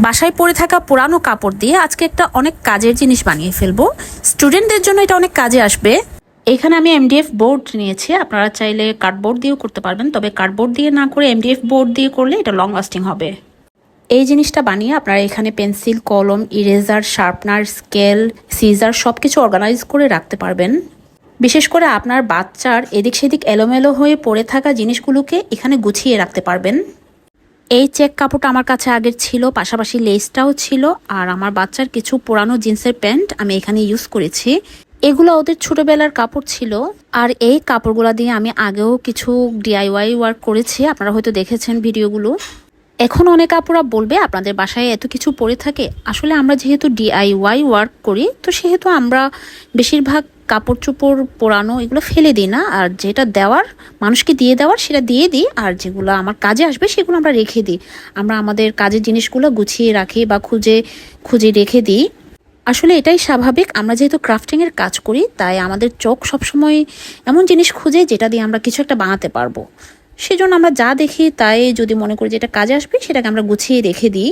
বাসায় পড়ে থাকা পুরানো কাপড় দিয়ে আজকে একটা অনেক কাজের জিনিস বানিয়ে ফেলবো। স্টুডেন্টদের জন্য এটা অনেক কাজে আসবে। এখানে আমি এমডিএফ বোর্ড নিয়েছি, আপনারা চাইলে কার্ডবোর্ড দিয়েও করতে পারবেন, তবে কার্ডবোর্ড দিয়ে না করে এমডিএফ বোর্ড দিয়ে করলে এটা লং লাস্টিং হবে। এই জিনিসটা বানিয়ে আপনারা এখানে পেন্সিল, কলম, ইরেজার, শার্পনার, স্কেল, সিজার সবকিছু অর্গানাইজ করে রাখতে পারবেন। বিশেষ করে আপনার বাচ্চার এদিক সেদিক এলোমেলো হয়ে পড়ে থাকা জিনিসগুলোকে এখানে গুছিয়ে রাখতে পারবেন। এই চেক কাপড়টা আমার কাছে আগের ছিল, পাশাপাশি লেসটাও ছিল, আর আমার বাচ্চার কিছু পুরানো জিন্সের প্যান্ট আমি এখানে ইউজ করেছি। এগুলো ওদের ছোটবেলার কাপড় ছিল, আর এই কাপড়গুলো দিয়ে আমি আগেও কিছু ডিআইওয়াই ওয়ার্ক করেছি, আপনারা হয়তো দেখেছেন ভিডিওগুলো। এখন অনেক আপুরা বলবে আপনাদের বাসায় এত কিছু পড়ে থাকে। আসলে আমরা যেহেতু ডিআইওয়াই ওয়ার্ক করি, তো সেহেতু আমরা বেশিরভাগ কাপড় চোপড় পোড়ানো এগুলো ফেলে দিই না, আর যেটা দেওয়ার মানুষকে দিয়ে দেওয়ার সেটা দিয়ে দিই, আর যেগুলো আমার কাজে আসবে সেগুলো আমরা রেখে দিই। আমরা আমাদের কাজের জিনিসগুলো গুছিয়ে রাখি বা খুঁজে খুঁজে রেখে দিই। আসলে এটাই স্বাভাবিক, আমরা যেহেতু ক্রাফটিংয়ের কাজ করি তাই আমাদের চোখ সবসময় এমন জিনিস খুঁজে যেটা দিয়ে আমরা কিছু একটা বানাতে পারবো। সেজন্য আমরা যা দেখি তাই যদি মনে করি যে এটা কাজে আসবে সেটাকে আমরা গুছিয়ে রেখে দিই।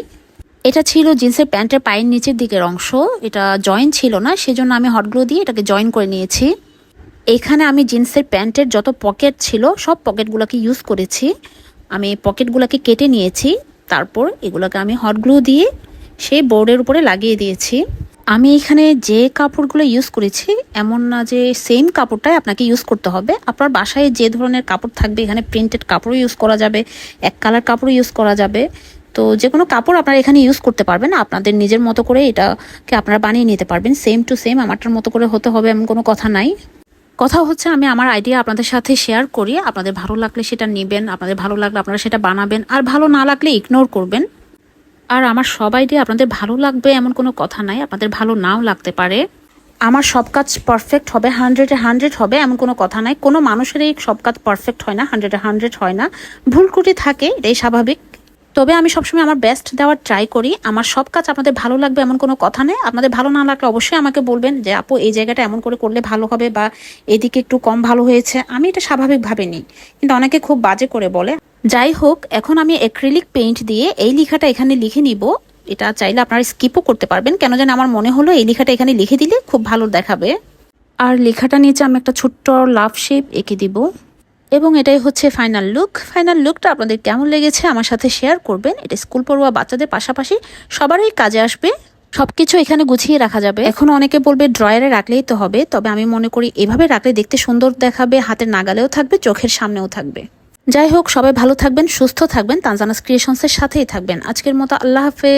এটা ছিল জিন্সের প্যান্টের পায়ের নিচের দিকের অংশ, এটা জয়েন ছিল না, সেজন্য আমি হটগ্লু দিয়ে এটাকে জয়েন করে নিয়েছি। এখানে আমি জিন্সের প্যান্টের যত পকেট ছিল সব পকেটগুলোকে ইউজ করেছি। আমি পকেটগুলোকে কেটে নিয়েছি, তারপর এগুলোকে আমি হটগ্লু দিয়ে সেই বোর্ডের উপরে লাগিয়ে দিয়েছি। আমি এখানে যে কাপড়গুলো ইউজ করেছি এমন না যে সেম কাপড়টাই আপনাকে ইউজ করতে হবে। আপনার বাসায় যে ধরনের কাপড় থাকবে, এখানে প্রিন্টেড কাপড়ও ইউজ করা যাবে, এক কালার কাপড়ও ইউজ করা যাবে। তো যে কোনো কাপড় আপনারা এখানে ইউজ করতে পারবেন, আপনাদের নিজের মতো করে এটাকে আপনারা বানিয়ে নিতে পারবেন। সেম টু সেম আমারটার মতো করে হতে হবে এমন কোনো কথা নাই। কথা হচ্ছে আমি আমার আইডিয়া আপনাদের সাথে শেয়ার করি, আপনাদের ভালো লাগলে সেটা নেবেন, আপনাদের ভালো লাগলে আপনারা সেটা বানাবেন, আর ভালো না লাগলে ইগনোর করবেন। আর আমার সব আইডিয়া আপনাদের ভালো লাগবে এমন কোনো কথা নাই, আপনাদের ভালো নাও লাগতে পারে। আমার সব কাজ পারফেক্ট হবে, 100-এ 100 হবে এমন কোনো কথা নাই। কোনো মানুষেরই সব কাজ পারফেক্ট হয় না, 100-এ 100 হয় না, ভুল ত্রুটি থাকে, এটাই স্বাভাবিক। তবে আমি সবসময় আমার বেস্ট দেওয়ার ট্রাই করি। আমার সব কাজ আপনাদের ভালো লাগবে এমন কোনো কথা নেই। আপনাদের ভালো না লাগলে অবশ্যই আমাকে বলবেন যে আপু এই জায়গাটা এমন করে করলে ভালো হবে, বা এদিকে একটু কম ভালো হয়েছে। আমি এটা স্বাভাবিকভাবে নিই, কিন্তু অনেকে খুব বাজে করে বলে। যাই হোক, এখন আমি অ্যাক্রিলিক পেইন্ট দিয়ে এই লেখাটা এখানে লিখে নিব। এটা চাইলে আপনারা স্কিপও করতে পারবেন, কেন যেন আমার মনে হলো এই লেখাটা এখানে লিখে দিলে খুব ভালো দেখাবে। আর লেখাটা নিচে আমি একটা ছোট্ট লাভ শেপ এঁকে দিব, এবং এটাই হচ্ছে ফাইনাল লুক। ফাইনাল লুকটা আপনাদের কেমন লেগেছে আমার সাথে শেয়ার করবেন। এটা স্কুল পড়ুয়া বাচ্চাদের পাশাপাশি সবারই কাজে আসবে, সবকিছু এখানে গুছিয়ে রাখা যাবে। এখন অনেকে বলবে ড্রয়ারে রাখলেই তো হবে, তবে আমি মনে করি এভাবে রাখলে দেখতে সুন্দর দেখাবে, হাতের নাগালেও থাকবে, চোখের সামনেও থাকবে। যাই হোক, সবাই ভালো থাকবেন, সুস্থ থাকবেন, তানজানাস ক্রিয়েশনসের সাথেই থাকবেন। আজকের মতো আল্লাহ হাফেজ।